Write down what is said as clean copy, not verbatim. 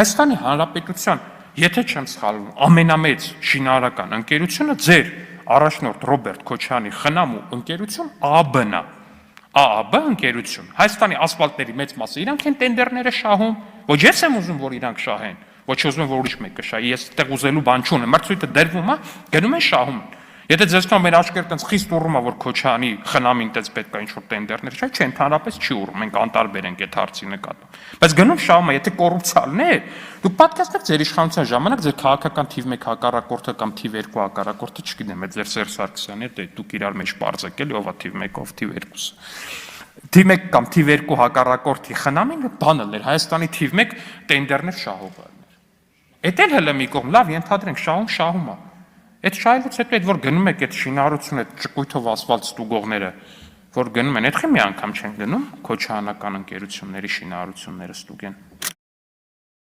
Հայաստանի Հանրապետության, եթե չեմ սխալվում, ամենամեծ շինարարական ընկերությունը ձեր առաջնորդ Ռոբերտ Քոչարյանի խնամու ընկերություն ԱԱԲ-ն է։ ԱԱԲ ընկերություն, Հայաստանի ասֆալտների մեծ մասը իրանք են տենդերները շահում, ոչ ես եմ ուզում, որ իրանք շահեն, ոչ ուզում եմ, որ ուրիշ մեկը շահի, ես այդտեղ ուզելու բան չունեմ, մրցույթը դրվում է, գնում են շահում են։ Եթե ձեզ թվում մեր աչքերը տենց խիստ ուռում է, որ Քոչարյանի խնամին տենց պետք է ինչ-որ տենդերներ շահի, չէ, ընդհանրապես չի ուռում, մենք անտարբեր ենք այդ հարցի նկատմամբ։ Բայց գնում շահում է, եթե կոռուպցիալն է, դուք պատկերացնեք ձեր իշխանության ժամանակ ձեր քաղաքական թիվ 1 հակառակորդը կամ թիվ 2 հակառակորդը, չգիտեմ, այդ ձեր Սերժ Սարգսյանի հետ դուք իրար մեջ բարձեք էլի, ով է թիվ 1, ով թիվ 2-ը։ Թիվ 1 կամ թիվ 2 հակառակորդի խնամին բանը էր Հայաստանի թիվ 1 տենդերներ շահողը։ Էդ էլ հələ մի կողմ, լավ, ենթադրենք շահում է։ Այդ շահելուց հետո այդ որ գնում եք այդ շինարարությունը, այդ ճկույթով ասֆալտ ստուգողները, որ գնում են, այդ խի մի անգամ չեն գնում Քոչարյանական ընկերությունների շինարարությունները ստուգեն։